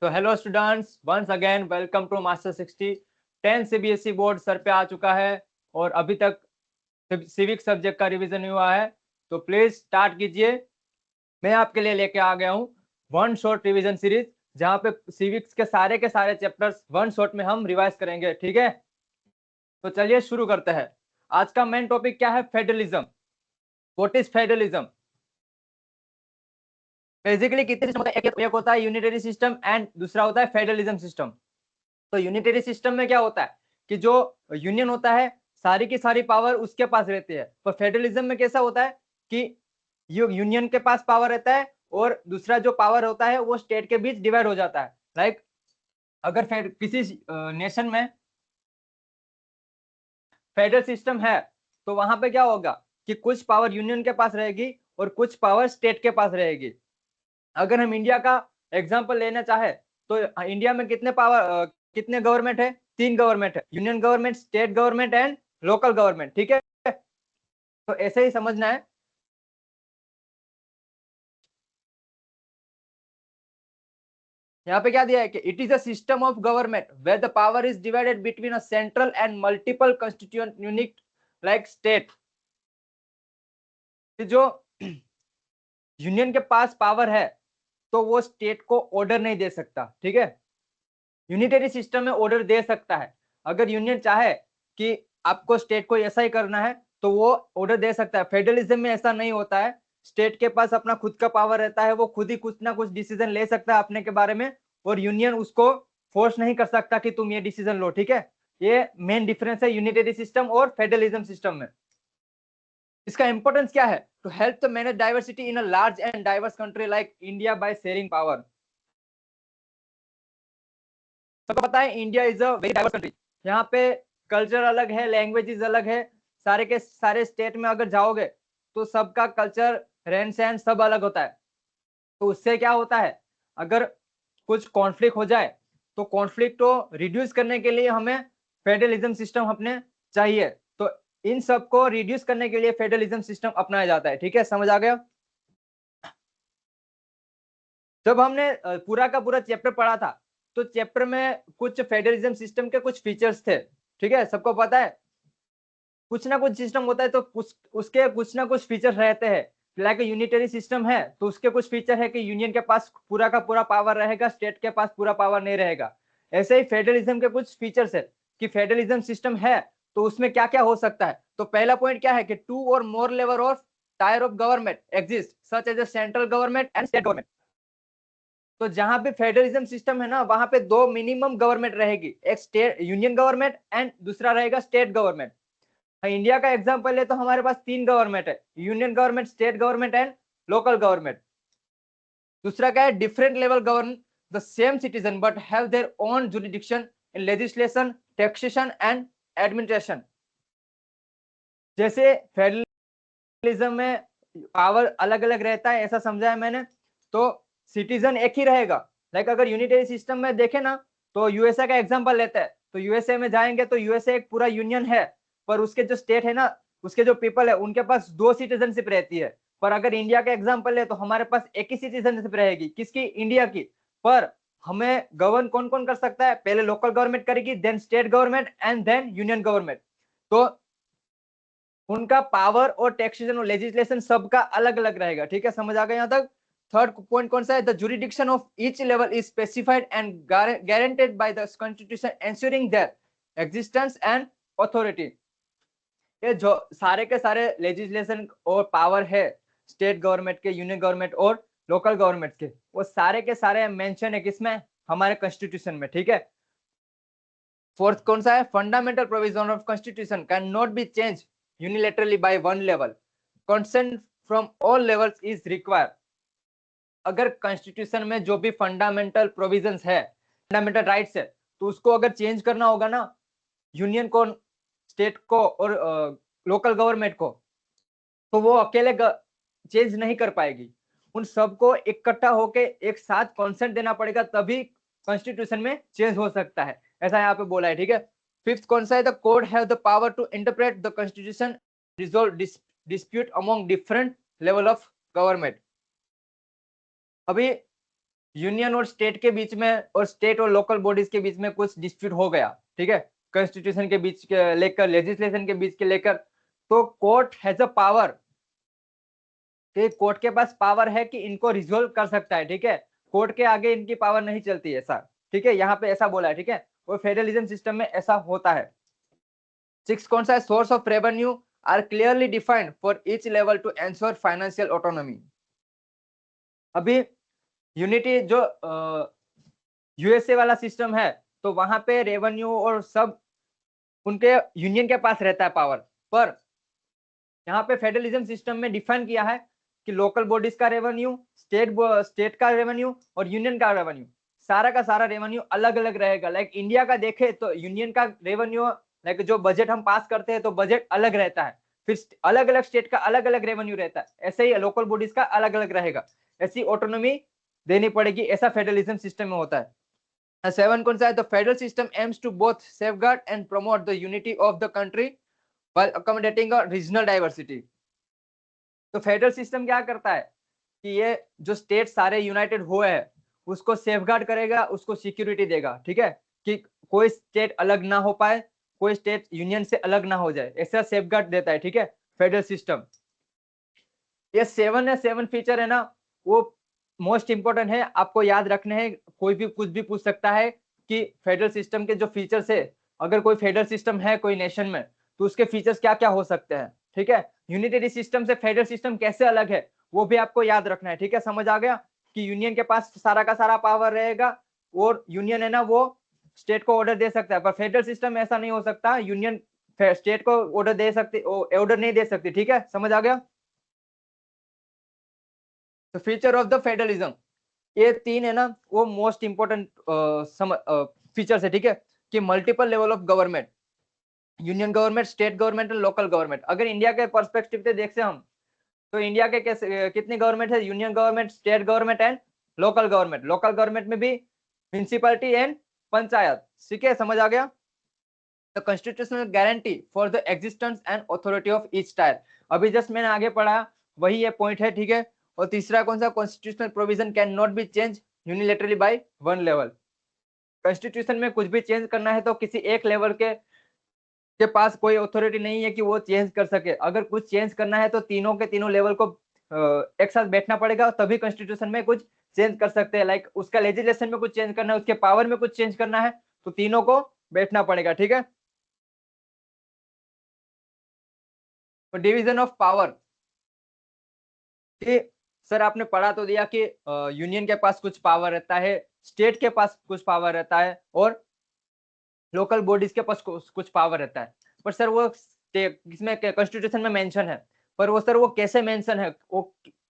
तो hello students, once again welcome to master 60। 10 CBSE board sir पे आ चुका है और अभी तक सिविक सब्जेक्ट का रिवीजन नहीं हुआ है, तो प्लीज स्टार्ट कीजिए। मैं आपके लिए लेके आ गया हूँ वन शॉट रिवीजन सीरीज, जहाँ पे सिविक्स के सारे चैप्टर्स वन शॉट में हम रिवाइज करेंगे। ठीक है, तो चलिए शुरू करते हैं। आज का मेन टॉपिक क्या है? Federalism. What is federalism? Basically कितने सिस्टम होता है? एक होता है यूनिटरी सिस्टम एंड दूसरा होता है फेडरलिज्म सिस्टम। तो यूनिटरी सिस्टम में क्या होता है कि जो यूनियन होता है सारी की सारी पावर उसके पास रहती है, पर फेडरलिज्म में कैसा होता है कि यूनियन के पास पावर रहता है और दूसरा जो पावर होता है वो स्टेट के बीच डिवाइड हो जाता है। लाइक अगर किसी नेशन में फेडरल सिस्टम है तो वहां पे क्या होगा कि कुछ पावर यूनियन के पास रहेगी और कुछ पावर स्टेट के पास रहेगी। अगर हम इंडिया का एग्जांपल लेना चाहे तो इंडिया में कितने गवर्नमेंट है? 3 गवर्नमेंट है, union government, state government and local government. ठीक है, तो ऐसे ही समझना है। यहाँ पे क्या दिया है कि it is a system of government where the power is divided between a central and multiple constituent unit like state. जो यूनियन के पास पावर है तो वो स्टेट को ऑर्डर नहीं दे सकता। ठीक है, यूनिटरी सिस्टम में ऑर्डर दे सकता है। अगर यूनियन चाहे कि आपको स्टेट को ऐसा ही करना है तो वो ऑर्डर दे सकता है। फेडरलिज्म में ऐसा नहीं होता है, स्टेट के पास अपना खुद का पावर रहता है, वो खुद ही कुछ ना कुछ डिसीजन ले सकता है अपने के बारे में और यूनियन उसको फोर्स नहीं कर सकता कि तुम ये डिसीजन लो। ठीक है, ये मेन डिफरेंस है यूनिटरी सिस्टम और फेडरलिज्म सिस्टम में। इसका इंपॉर्टेंस क्या है? To help to manage diversity in a large and diverse country like India by sharing power. सबको पता है India is a very diverse country. यहाँ पे कल्चर अलग है, लैंग्वेजेस अलग है। सारे के सारे स्टेट में अगर जाओगे तो सबका कल्चर, रहन सहन सब अलग होता है। तो उससे क्या होता है, अगर कुछ कॉन्फ्लिक्ट हो जाए तो कॉन्फ्लिक्ट को रिड्यूस करने के लिए हमें फेडरलिज्म सिस्टम अपने चाहिए। तो इन सबको रिड्यूस करने के लिए फेडरलिज्म सिस्टम अपनाया जाता है। ठीक है, समझ आ गया? जब हमने पूरा का पूरा चैप्टर पढ़ा था तो चैप्टर में कुछ फेडरलिज्म सिस्टम के कुछ फीचर्स थे। ठीक है, सबको पता है कुछ ना कुछ सिस्टम होता है तो उसके कुछ ना कुछ फीचर रहते हैं। लाइक यूनिटरी सिस्टम है तो उसके कुछ फीचर है कि यूनियन के पास पूरा का पूरा पावर रहेगा, स्टेट के पास पूरा पावर नहीं रहेगा। ऐसे ही फेडरलिज्म के कुछ फीचर्स है कि फेडरलिज्म सिस्टम है तो उसमें क्या क्या हो सकता है। तो पहला पॉइंट क्या है कि 2 और more level of tier of government exist such as a central government and state government. तो जहां पे फेडरलिज्म सिस्टम है ना, वहां पे 2 मिनिमम गवर्नमेंट रहेगी, एक स्टेट यूनियन गवर्नमेंट एंड दूसरा रहेगा स्टेट गवर्नमेंट। इंडिया का एग्जांपल ले तो हमारे पास 3 गवर्नमेंट है, union government, state government and local government. दूसरा क्या है? Different level govern the same citizen but have their own jurisdiction in legislation, taxation and administration. जैसे फेडरलिज्म में पावर अलग अलग रहता है, ऐसा समझा है मैंने। तो सिटीजन एक ही रहेगा। लाइक अगर यूनिटरी सिस्टम में देखे ना तो यूएसए का एग्जांपल लेते हैं तो यूएसए में जाएंगे तो यूएसए एक पूरा यूनियन है, पर उसके जो स्टेट है ना, उसके जो पीपल है उनके पास 2 सिटीजनशिप रहती है। पर अगर इंडिया का एग्जांपल ले तो हमारे पास एक ही सिटीजनशिप रहेगी, किसकी? इंडिया की। पर हमें गवर्न कौन कौन कर सकता है? पहले लोकल गवर्नमेंट करेगी, then state government and then union government. तो उनका पावर और टैक्सेशन और लेजिस्लेशन सबका अलग अलग रहेगा। ठीक है, समझ आ गया यहाँ तक? थर्ड पॉइंट कौन सा है? The jurisdiction of each level is specified and guaranteed by the constitution ensuring there existence and authority. ये जो सारे के सारे लेजिस्लेशन और पावर है स्टेट गवर्नमेंट के, यूनियन गवर्नमेंट और लोकल गवर्नमेंट के, वो सारे के सारे मेंशन है किसमें? हमारे कॉन्स्टिट्यूशन में। ठीक है, फोर्थ कौन सा है? Fundamental provision of constitution can not be change unilaterally by one level, consent from all levels is required. अगर कॉन्स्टिट्यूशन में जो भी फंडामेंटल प्रोविजंस है, फंडामेंटल राइट्स है, तो उसको अगर चेंज करना होगा ना यूनियन को, स्टेट को और लोकल गवर्नमेंट को, तो वो अकेले चेंज नहीं कर पाएगी। उन सबको इकट्ठा होके एक साथ कॉन्सेंट देना पड़ेगा, तभी कॉन्स्टिट्यूशन में चेंज हो सकता है, ऐसा यहाँ पे बोला है। ठीक है, फिफ्थ कौन सा है? The court have the power to interpret the constitution, resolve dispute among different level of government. अभी यूनियन और स्टेट के बीच में और स्टेट और लोकल बॉडीज के बीच में कुछ डिस्प्यूट हो गया, ठीक है, कॉन्स्टिट्यूशन के बीच के लेकर, लेजिस्लेशन के बीच के लेकर, तो कोर्ट हैज अ पावर, कि कोर्ट के पास पावर है कि इनको रिजोल्व कर सकता है, ठीक है, कोर्ट के आगे इनकी पावर नहीं चलती है सर, ठीक है, यहाँ पे ऐसा बोला है, ठीक है, और फेडरलिज्म सिस्टम में ऐसा होता है। 6 कौन सा है, source of revenue are clearly defined for each level to ensure financial autonomy. अभी यूनिटी जो यूएसए वाला सिस्टम है, तो वहां पे रेवेन्यू और सब उनके यूनियन के पास रहता है पावर, पर यहाँ पे फेडरलिज्म सिस्टम में डिफाइन किया है कि लोकल बॉडीज का रेवेन्यू, स्टेट का रेवेन्यू और यूनियन का रेवेन्यू, सारा का सारा रेवेन्यू अलग अलग रहेगा। लाइक इंडिया का देखे तो यूनियन का रेवेन्यू, लाइक जो बजट हम पास करते हैं तो बजट अलग रहता है, फिर अलग अलग स्टेट का अलग अलग रेवेन्यू रहता है, ऐसे ही लोकल बॉडीज का अलग अलग रहेगा, ऐसी ऑटोनॉमी देनी पड़ेगी, ऐसा फेडरलिज्म सिस्टम में होता है। 7 कौन सा है, तो federal system aims to both safeguard and promote the unity of the country while accommodating a regional diversity। तो फेडरल सिस्टम क्या करता है कि ये जो स्टेट सारे यूनाइटेड हुए हैं उसको सेफगार्ड करेगा, उसको सिक्योरिटी देगा, ठीक है, कि कोई स्टेट अलग ना हो पाए, कोई स्टेट यूनियन से अलग ना हो जाए, ऐसा सेफगार्ड देता है, ठीक है, फेडरल सिस्टम। ये 7 फीचर है ना, वो मोस्ट इंपोर्टेंट है, आपको याद रखने हैं, कोई भी कुछ भी पूछ सकता है कि फेडरल सिस्टम के जो फीचर्स है, अगर कोई फेडरल सिस्टम है कोई नेशन में तो उसके फीचर्स क्या क्या हो सकते हैं, ठीक है, यूनिटरी सिस्टम से फेडरल सिस्टम कैसे अलग है वो भी आपको याद रखना है, ठीक है, समझ आ गया कि यूनियन के पास सारा का सारा पावर रहेगा और यूनियन है ना वो स्टेट को ऑर्डर दे सकता है, पर फेडरल सिस्टम में ऐसा नहीं हो सकता, यूनियन स्टेट को ऑर्डर दे सकती, ऑर्डर नहीं दे सकती, ठीक है, समझ आ गया। तो फीचर ऑफ द फेडरलिज्म, ये 3 है ना वो मोस्ट इंपोर्टेंट फीचर्स है, ठीक है, कि multiple level of government, union government, state government and local government. अगर इंडिया के पर्सपेक्टिव से देखते हम तो इंडिया के कैसे कितनी गवर्नमेंट है, union government, state government and local government, local government में भी म्यूनिसिपैलिटी एंड पंचायत, ठीक है, समझ आ गया। The constitutional guarantee for the existence and authority of each tyre, अभी जस्ट मैंने आगे पढ़ा वही ये पॉइंट है, ठीक है। और तीसरा कौन सा, constitutional provision can not be change unilaterally by one level, constitution में कुछ भी चेंज करना है तो किसी एक लेवल के पास कोई अथॉरिटी नहीं है कि वो चेंज कर सके, अगर कुछ चेंज करना है तो तीनों के तीनों लेवल को एक साथ बैठना पड़ेगा तभी कॉन्स्टिट्यूशन में कुछ चेंज कर सकते हैं। लाइक उसका लेजिस्लेशन में कुछ चेंज करना है, उसके पावर में कुछ चेंज करना है तो तीनों को बैठना पड़ेगा, ठीक है। तो डिवीजन ऑफ पावर, कि सर आपने पढ़ा तो दिया कि यूनियन के पास कुछ पावर रहता है, स्टेट के पास कुछ पावर रहता है और लोकल बॉडीज के पास कुछ पावर रहता है, पर सर वो इसमें कॉन्स्टिट्यूशन में मेंशन है, पर वो सर वो कैसे मेंशन है, वो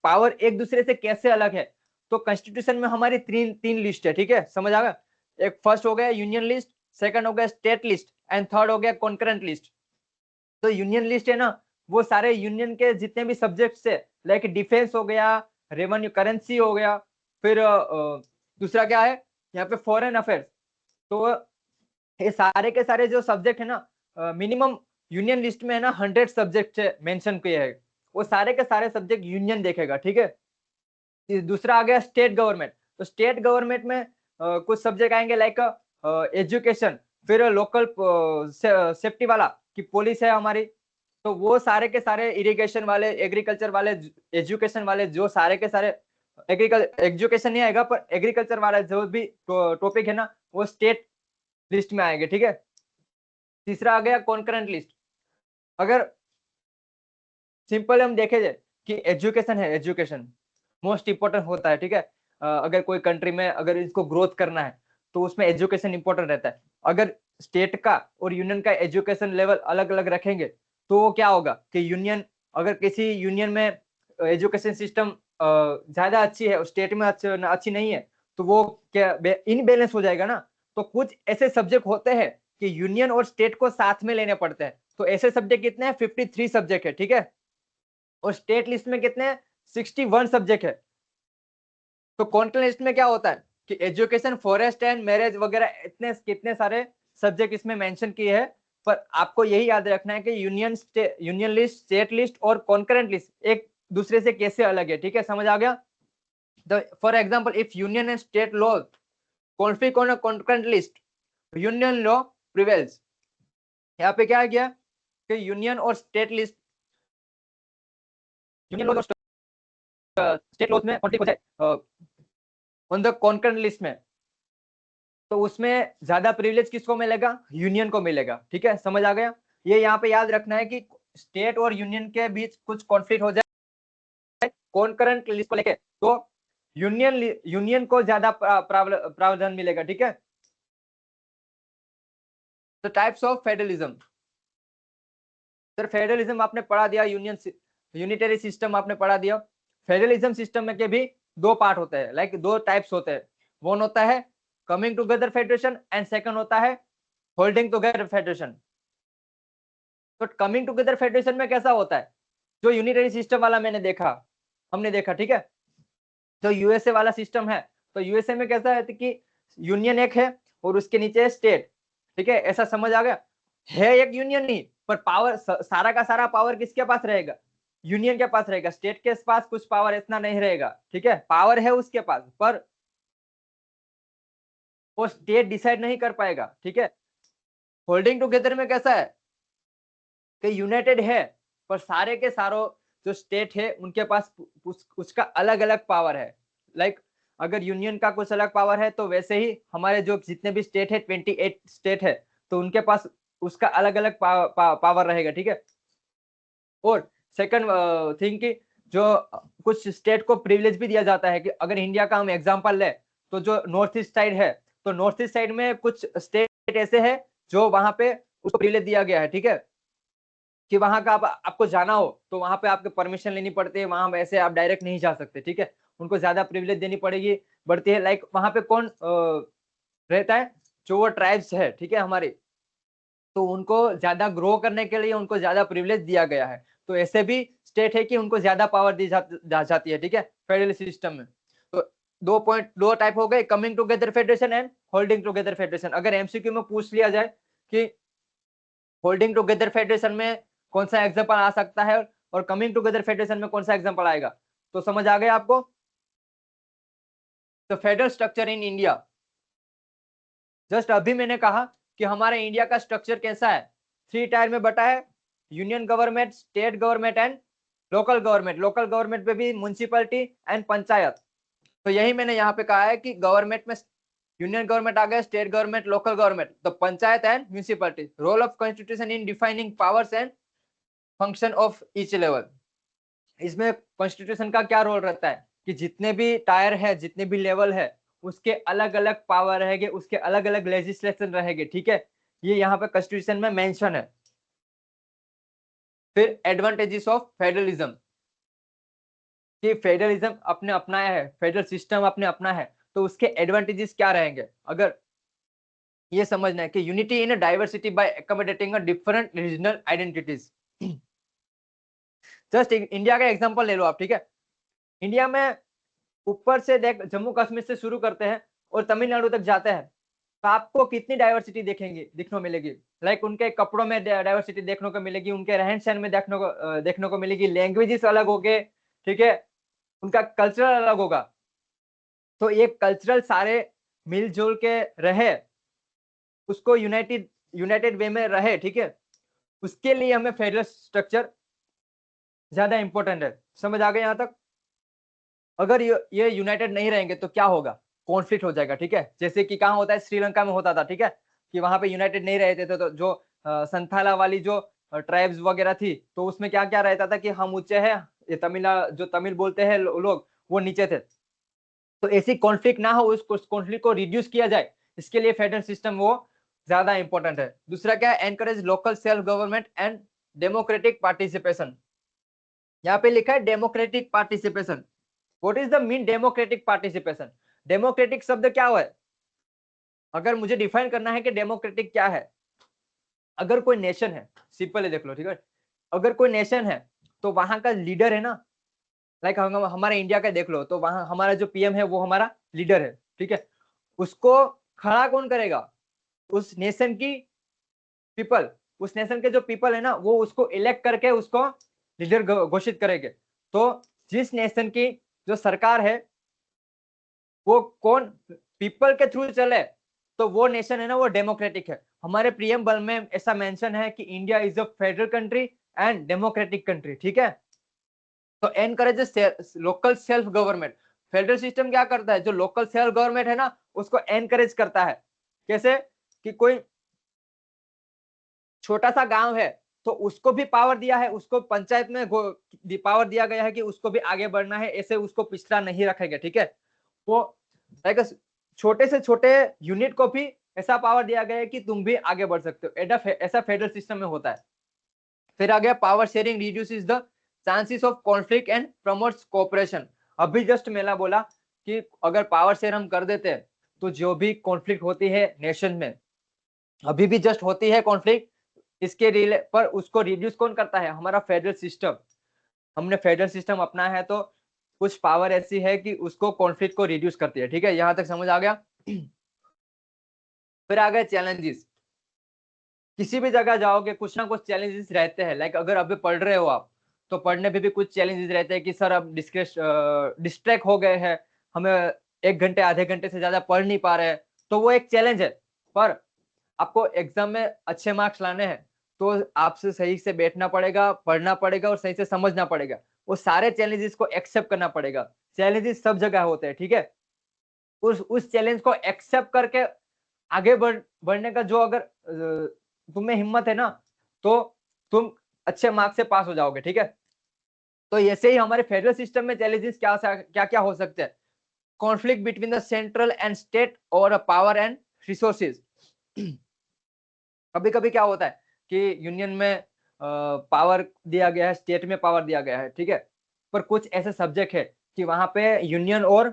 पावर एक दूसरे से कैसे अलग है। तो कॉन्स्टिट्यूशन में हमारी तीन तीन लिस्ट है, ठीक है, समझ आ गया। एक फर्स्ट हो गया यूनियन लिस्ट, सेकंड हो गया स्टेट लिस्ट एंड थर्ड हो गया कॉन्करेंट लिस्ट। तो यूनियन लिस्ट है ना वो सारे यूनियन के जितने भी सब्जेक्ट्स है, लाइक डिफेंस हो गया, रेवेन्यू करेंसी हो गया, फिर दूसरा क्या है यहाँ पे फॉरेन अफेयर्स, तो ये सारे के सारे जो सब्जेक्ट है ना मिनिमम यूनियन लिस्ट में है ना 100 सब्जेक्ट मेंशन किए हैं, वो सारे के सारे सब्जेक्ट यूनियन देखेगा, ठीक है। दूसरा आ गया स्टेट गवर्नमेंट, तो स्टेट गवर्नमेंट में कुछ सब्जेक्ट आएंगे लाइक एजुकेशन, फिर लोकल सेफ्टी वाला कि पुलिस है हमारी, तो वो सारे के सारे इरिगेशन वाले, एग्रीकल्चर वाले, एजुकेशन वाले, जो सारे के सारे एजुकेशन नहीं आएगा पर एग्रीकल्चर वाला जो भी टॉपिक है ना वो स्टेट लिस्ट में आएंगे, ठीक है। तीसरा आ गया कॉन्करेंट लिस्ट, अगर सिंपल हम देखे जाए कि एजुकेशन है, एजुकेशन मोस्ट इंपोर्टेंट होता है, ठीक है। अगर कोई कंट्री में अगर इसको ग्रोथ करना है तो उसमें एजुकेशन इंपॉर्टेंट रहता है, अगर स्टेट का और यूनियन का एजुकेशन लेवल अलग अलग रखेंगे तो वो क्या होगा कि यूनियन, अगर किसी यूनियन में एजुकेशन सिस्टम ज्यादा अच्छी है और स्टेट में अच्छी नहीं है तो वो क्या इनबैलेंस हो जाएगा ना। तो कुछ ऐसे सब्जेक्ट होते हैं कि यूनियन और स्टेट को साथ में लेने पड़ते हैं, तो ऐसे सब्जेक्ट कितने हैं, 53 सब्जेक्ट है, ठीक है, और स्टेट लिस्ट में कितने हैं, 61 सब्जेक्ट है। तो कॉन्करेंट लिस्ट में क्या होता है कि एजुकेशन, फॉरेस्ट एंड मैरिज वगैरह इतने कितने सारे सब्जेक्ट इसमें मेंशन किए हैं, पर आपको यही याद रखना है कि यूनियन लिस्ट, स्टेट लिस्ट और कॉन्करेंट लिस्ट एक दूसरे से कैसे अलग है, ठीक है, समझ आ गया। For example, if union and state laws conflict on a concurrent list, union law prevails. यहाँ पे क्या गया कि यूनियन और स्टेट लिस्ट, यूनियन लॉज और स्टेट लॉज में कॉन्फ्लिक्ट हो जाए ऑन द कॉन्करेंट लिस्ट में, तो उसमें ज्यादा प्रिविलेज किसको मिलेगा? यूनियन को मिलेगा। ठीक है, समझ आ गया? ये यहाँ पे याद रखना है कि स्टेट और यूनियन के बीच कुछ कॉन्फ्लिक्ट हो जाए कॉन्करेंट लिस्ट को लेके, तो यूनियन को ज्यादा प्रावधान मिलेगा। ठीक है, तो types of federalism. Sir federalism आपने पढ़ा दिया, यूनिटरी सिस्टम आपने पढ़ा दिया। फेडरलिज्म सिस्टम में के भी दो पार्ट होते हैं, लाइक दो टाइप्स होते हैं। वन होता है coming together federation and second होता है होल्डिंग टुगेदर फेडरेशन। तो कमिंग टुगेदर फेडरेशन में कैसा होता है? जो यूनिटरी सिस्टम वाला हमने देखा, ठीक है, जो यूएसए वाला सिस्टम है, तो यूएसए में कैसा है कि यूनियन एक है और उसके नीचे स्टेट। ठीक है, ऐसा समझ आ गया? है एक यूनियन नहीं, पर पावर सारा का सारा पावर किसके पास रहेगा? यूनियन के पास रहेगा। स्टेट के पास कुछ पावर इतना नहीं रहेगा। ठीक है, पावर है उसके पास, पर वो स्टेट डिसाइड नहीं कर पाएगा। ठीक है, होल्डिंग टुगेदर में कैसा है कि यूनाइटेड है, पर सारे के सारों जो स्टेट है उनके पास उसका अलग अलग पावर है। लाइक अगर यूनियन का कुछ अलग पावर है, तो वैसे ही हमारे जो जितने भी स्टेट है 28 स्टेट है, तो उनके पास उसका अलग अलग पावर रहेगा। ठीक है, और सेकंड थिंग की जो कुछ स्टेट को प्रिविलेज भी दिया जाता है कि अगर इंडिया का हम एग्जांपल ले, तो जो नॉर्थ ईस्ट साइड है, तो नॉर्थ ईस्ट साइड में कुछ स्टेट ऐसे है जो वहां पे उसको प्रिविलेज दिया गया है। ठीक है, कि वहां का आपको जाना हो तो वहां पे आपको परमिशन लेनी पड़ती है, वहां वैसे आप डायरेक्ट नहीं जा सकते। ठीक है, उनको ज्यादा प्रिविलेज देनी पड़ेगी, बढ़ती है। लाइक वहां पे कौन रहता है? जो वो ट्राइब्स है, ठीक है, हमारे, तो उनको ज्यादा ग्रो करने के लिए उनको ज्यादा प्रिविलेज दिया गया है। तो ऐसे भी स्टेट है कि उनको ज्यादा पावर दी जाती है। ठीक है, फेडरल सिस्टम में। तो दो टाइप हो गए, coming together federation and holding together federation. अगर एमसीक्यू में पूछ लिया जाए कि होल्डिंग टुगेदर फेडरेशन में कौन सा एग्जांपल आ सकता है और कमिंग टुगेदर फेडरेशन में कौन सा एग्जांपल आएगा, तो समझ आ गया आपको? तो federal structure in India, just अभी मैंने कहा कि हमारे इंडिया का स्ट्रक्चर कैसा है, 3 टायर में बटा है। Union government, state government and local government. Local government में भी म्युनिसिपैलिटी एंड पंचायत। तो यही मैंने यहाँ पे कहा है कि गवर्नमेंट में यूनियन गवर्नमेंट आ गया, स्टेट गवर्नमेंट, लोकल गवर्नमेंट, तो panchayat and municipality. Role of constitution in defining powers and function of each level. इसमें कॉन्स्टिट्यूशन का क्या रोल रहता है कि जितने भी टायर है, जितने भी लेवल है, उसके अलग अलग पावर रहेंगे, उसके अलग अलग लेजिस्लेशन रहेंगे। ठीक है, ये यहाँ पे कॉन्स्टिट्यूशन में मेंशन है। फिर एडवांटेजेस ऑफ फेडरलिज्म, कि फेडरलिज्म अपने अपनाया है, फेडरल सिस्टम अपने अपना है, तो उसके एडवांटेजेस क्या रहेंगे? अगर ये समझना है कि unity in diversity by accommodating different regional identities. Just India का एग्जांपल ले लो आप। ठीक है, इंडिया में ऊपर से देख, जम्मू कश्मीर से शुरू करते हैं और तमिलनाडु तक जाते हैं, तो आपको कितनी डाइवर्सिटी देखने को मिलेगी। लाइक उनके कपड़ों में डाइवर्सिटी देखने को मिलेगी, उनके रहन सहन में देखने को मिलेगी, लैंग्वेजेस अलग हो गए। ठीक है, उनका कल्चरल अलग होगा। तो ये कल्चरल सारे मिलजुल के रहे, उसको यूनाइटेड वे में रहे। ठीक है, उसके लिए हमें फेडरल स्ट्रक्चर ज्यादा इंपॉर्टेंट है। समझ आ गए यहाँ तक? अगर ये यूनाइटेड नहीं रहेंगे तो क्या होगा? कॉन्फ्लिक्ट हो जाएगा। ठीक है, जैसे कि कहाँ होता है, श्रीलंका में होता था। ठीक है, कि वहां पे यूनाइटेड नहीं रहते थे, तो जो संथाला वाली जो ट्राइब्स वगैरह थी, तो उसमें क्या क्या रहता था कि हम ऊंचे हैं, ये जो तमिल बोलते हैं लोग, वो नीचे थे। तो ऐसी कॉन्फ्लिक्ट ना हो, उस कॉन्फ्लिक्ट को रिड्यूस किया जाए, इसके लिए फेडरल सिस्टम वो ज्यादा इंपॉर्टेंट है। दूसरा क्या है? Encourage local self government and democratic participation. यहाँ पे लिखा है democratic participation. What is the mean democratic participation? Democratic शब्द क्या है? अगर मुझे डिफाइन करना है कि डेमोक्रेटिक क्या है, अगर कोई नेशन है, सिंपल है, देख लो। ठीक है, अगर कोई नेशन है तो वहां का लीडर है ना, लाइक हमारे इंडिया का देख लो, तो वहां हमारा जो पीएम है वो हमारा लीडर है। ठीक है, उसको खड़ा कौन करेगा? उस नेशन की पीपल, उस नेशन के जो पीपल है ना, वो उसको इलेक्ट करके उसको लीडर घोषित करेंगे। तो जिस नेशन की जो सरकार है, वो कौन पीपल के थ्रू चले तो वो नेशन है ना वो डेमोक्रेटिक है। हमारे प्रियम्बल में ऐसा मेंशन है कि India is a federal country and democratic country, ठीक है। तो encourages local self government. Federal system क्या करता है, जो लोकल सेल्फ गवर्नमेंट है ना उसको एनकरेज करता है। कैसे कि कोई छोटा सा गांव है तो उसको भी पावर दिया है, उसको पंचायत में पावर दिया गया है कि उसको भी आगे बढ़ना है, ऐसे उसको पिछड़ा नहीं रखेगा, ठीक है। वो छोटे से छोटे यूनिट को भी ऐसा पावर दिया गया है कि तुम भी आगे बढ़ सकते हो। ऐसा फेडरल सिस्टम में होता है। फिर आ गया power sharing reduces the chances of conflict and promotes cooperation. अभी जस्ट मेला बोला कि अगर पावर शेयर हम कर देते हैं तो जो भी कॉन्फ्लिक्ट होती है नेशन में, अभी भी जस्ट होती है कॉन्फ्लिक्ट, इसके रिले पर उसको रिड्यूस कौन करता है, हमारा फेडरल सिस्टम। हमने फेडरल सिस्टम अपना है तो कुछ पावर ऐसी है कि उसको कॉन्फ्लिक्ट को रिड्यूस करती है, ठीक है। यहां तक समझ आ गया। फिर आ गए चैलेंजेस। किसी भी जगह जाओगे कुछ ना कुछ चैलेंजेस रहते हैं। लाइक अगर अभी पढ़ रहे हो आप तो पढ़ने पे भी कुछ चैलेंजेस रहते हैं कि सर अब डिस्ट्रैक्ट हो गए हैं, हमें 1 घंटे आधे घंटे से ज्यादा पढ़ नहीं पा रहे हैं, तो वो एक चैलेंज है। पर आपको एग्जाम में अच्छे मार्क्स लाने हैं तो आपसे सही से बैठना पड़ेगा, पढ़ना पड़ेगा और सही से समझना पड़ेगा। वो सारे चैलेंजेस को एक्सेप्ट करना पड़ेगा। चैलेंजेस सब जगह होते हैं, ठीक है। उस चैलेंज को एक्सेप्ट करके आगे बढ़ने का जो अगर तुम्हें हिम्मत है ना तो तुम अच्छे मार्क्स से पास हो जाओगे, ठीक है। तो ऐसे ही हमारे फेडरल सिस्टम में चैलेंजेस क्या क्या क्या हो सकते हैं। Conflict between the central and state और पावर एंड रिसोर्सेज। कभी कभी क्या होता है कि यूनियन में पावर दिया गया है, स्टेट में पावर दिया गया है, ठीक है। पर कुछ ऐसे सब्जेक्ट है कि वहां पे यूनियन और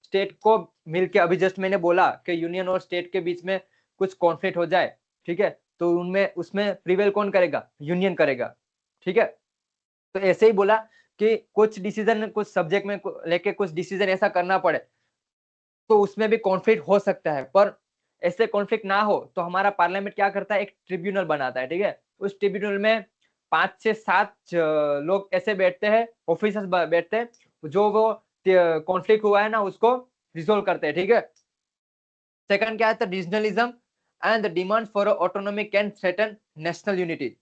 स्टेट को मिलके, अभी जस्ट मैंने बोला कि यूनियन और स्टेट के बीच में कुछ कॉन्फ्लिक्ट हो जाए, ठीक है, तो उनमें उसमें प्रिवेल कौन करेगा, यूनियन करेगा, ठीक है। तो ऐसे ही बोला कि कुछ डिसीजन कुछ सब्जेक्ट में लेके कुछ डिसीजन ऐसा करना पड़े तो उसमें भी कॉन्फ्लिक्ट हो सकता है। पर ऐसे कॉन्फ्लिक्ट ना हो तो हमारा पार्लियामेंट क्या करता है, एक ट्रिब्यूनल बनाता है, ठीक है। उस ट्रिब्यूनल में 5 से 7 लोग ऐसे बैठते हैं, ऑफिसर्स बैठते हैं, जो वो कॉन्फ्लिक्ट हुआ है ना उसको रिजोल्व करते हैं, ठीक है। सेकंड क्या है, regionalism and the demand for autonomy can threaten national unity.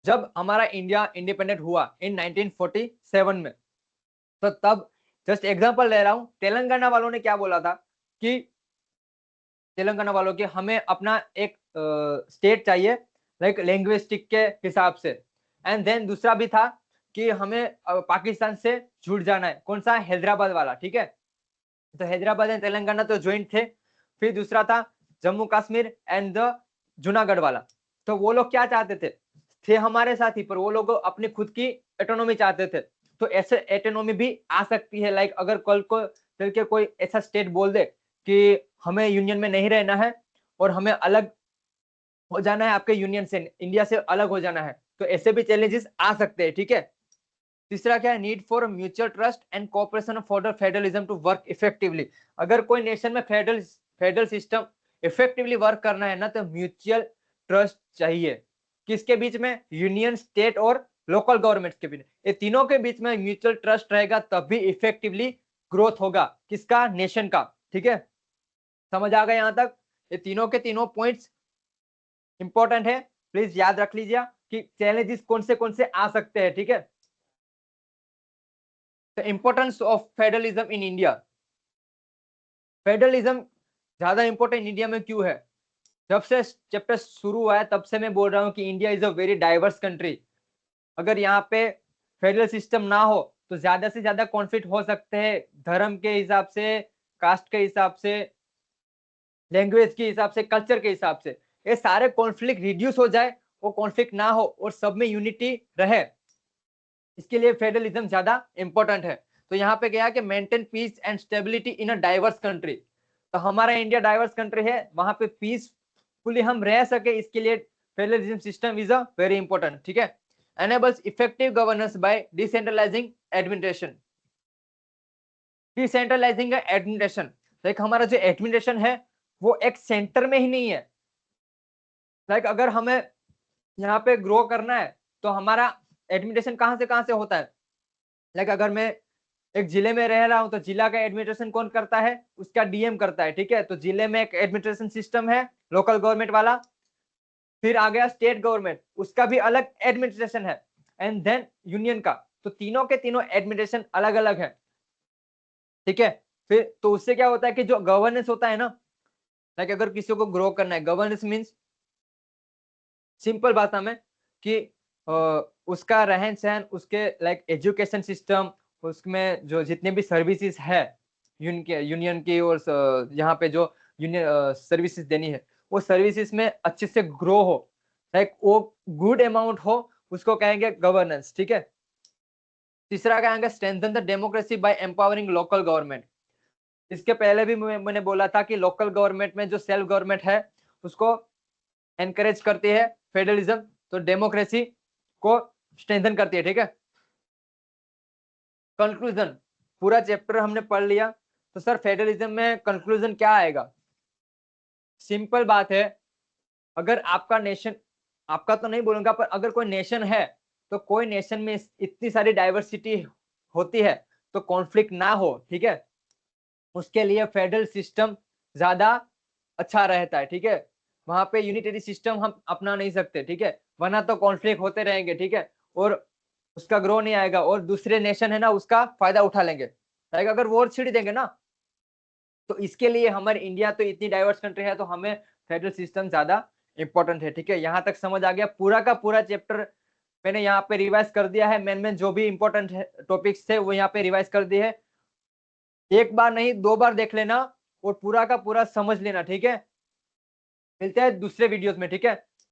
जब हमारा इंडिया इंडिपेंडेंट हुआ इन 1947 में, तो तब जस्ट एग्जांपल ले रहा हूं, तेलंगाना वालों ने क्या बोला था कि तेलंगाना वालों के हमें अपना एक स्टेट चाहिए लाइक लैंग्विस्टिक के हिसाब से। एंड देन दूसरा भी था कि हमें पाकिस्तान से जुड़ जाना है, कौन सा, हैदराबाद वाला, ठीक है। तो हैदराबाद एंड तेलंगाना तो ज्वाइंट थे। फिर दूसरा था जम्मू कश्मीर एंड द जूनागढ़ वाला। तो वो लोग क्या चाहते थे हमारे साथ ही, पर वो लोग अपनी खुद की ऑटोनॉमी चाहते थे। तो ऐसे ऑटोनॉमी भी आ सकती है। लाइक अगर कल को चल के कोई ऐसा स्टेट बोल दे कि हमें यूनियन में नहीं रहना है और हमें अलग हो जाना है, आपके यूनियन से, इंडिया से अलग हो जाना है, तो ऐसे भी चैलेंजेस आ सकते हैं, ठीक है। तीसरा क्या है, need for mutual trust and cooperation for the federalism to work effectively. अगर कोई नेशन में फेडरल सिस्टम इफेक्टिवली वर्क करना है ना तो म्यूचुअल ट्रस्ट चाहिए। किसके बीच में, यूनियन, स्टेट और लोकल गवर्नमेंट्स के बीच। ये तीनों के बीच में म्यूचुअल ट्रस्ट रहेगा तभी इफेक्टिवली ग्रोथ होगा किसका, नेशन का, ठीक है। समझ आ गया यहाँ तक। ये तीनों के तीनों पॉइंट्स इंपॉर्टेंट है, प्लीज याद रख लीजिए कि चैलेंजेस कौन से आ सकते हैं, ठीक है। The importance of federalism in India. Federalism ज्यादा इंपॉर्टेंट इंडिया में क्यों है, जब से चैप्टर शुरू हुआ है तब से मैं बोल रहा हूँ कि India is a very diverse country. अगर यहाँ पे फेडरल सिस्टम ना हो तो ज्यादा से ज्यादा कॉन्फ्लिक्ट हो सकते हैं, धर्म के हिसाब से, कास्ट के हिसाब से, लैंग्वेज के हिसाब से, कल्चर के हिसाब से। ये सारे कॉन्फ्लिक्ट रिड्यूस हो जाए, वो कॉन्फ्लिक्ट ना हो और सब में यूनिटी रहे, इसके लिए फेडरलिज्म ज्यादा इंपॉर्टेंट है। तो यहाँ पे क्या है कि maintain piece and stability in a diverse country. तो हमारा इंडिया डाइवर्स कंट्री है, वहां पे पीसफुली हम रह सके, इसके लिए federalism system is a very important, ठीक है। enables effective governance by decentralizing administration। Decentralising administration, like हमारा जो एडमिनिस्ट्रेशन है वो एक सेंटर में ही नहीं है। लाइक अगर हमें यहाँ पे ग्रो करना है तो हमारा एडमिनिस्ट्रेशन कहाँ से होता है। लाइक अगर मैं एक जिले में रह रहा हूँ तो जिला का एडमिनिस्ट्रेशन कौन करता है, उसका डीएम करता है, ठीक है। तो जिले में एक एडमिनिस्ट्रेशन सिस्टम है लोकल गवर्नमेंट वाला, फिर आ गया स्टेट गवर्नमेंट, उसका भी अलग एडमिनिस्ट्रेशन है, एंड देन यूनियन का। तो तीनों के तीनों एडमिनिस्ट्रेशन अलग अलग है, ठीक है। फिर तो उससे क्या होता है कि जो गवर्नेंस होता है ना, लाइक अगर किसी को ग्रो करना है, गवर्नेंस मीन्स सिंपल भाषा में कि उसका रहन सहन, उसके लाइक एजुकेशन सिस्टम, उसमें जो जितने भी सर्विसेज है यूनियन की, और यहाँ पे जो यूनियन सर्विसेज देनी है, वो सर्विसेज में अच्छे से ग्रो हो, लाइक वो गुड अमाउंट हो, उसको कहेंगे गवर्नेंस, ठीक है। तीसरा कहेंगे strengthen the democracy by empowering local government. इसके पहले भी मैंने बोला था कि लोकल गवर्नमेंट में जो सेल्फ गवर्नमेंट है उसको एनकरेज करती है फेडरलिज्म, तो डेमोक्रेसी को स्ट्रेंथन करती है, ठीक है। कंक्लूजन, पूरा चैप्टर हमने पढ़ लिया, तो सर फेडरलिज्म में कंक्लूजन क्या आएगा। सिंपल बात है, अगर आपका नेशन, आपका तो नहीं बोलूंगा, पर अगर कोई नेशन है तो कोई नेशन में इतनी सारी डाइवर्सिटी होती है तो कॉन्फ्लिक्ट ना हो, ठीक है, उसके लिए फेडरल सिस्टम ज्यादा अच्छा रहता है, ठीक है। वहां पे यूनिटरी सिस्टम हम अपना नहीं सकते, ठीक है, वरना तो कॉन्फ्लिक्ट होते रहेंगे, ठीक है, और उसका ग्रो नहीं आएगा, और दूसरे नेशन है ना उसका फायदा उठा लेंगे, लाइक अगर वॉर छिड़ देंगे ना। तो इसके लिए हमारे इंडिया तो इतनी डाइवर्स कंट्री है, तो हमें फेडरल सिस्टम ज्यादा इंपॉर्टेंट है, ठीक है। यहाँ तक समझ आ गया, पूरा का पूरा चैप्टर मैंने यहाँ पे रिवाइज कर दिया है, मेन जो भी इंपॉर्टेंट टॉपिक्स थे वो यहाँ पे रिवाइज कर दिए है। एक बार नहीं 2 बार देख लेना और पूरा का पूरा समझ लेना, ठीक है। मिलते हैं दूसरे वीडियोस में, ठीक है।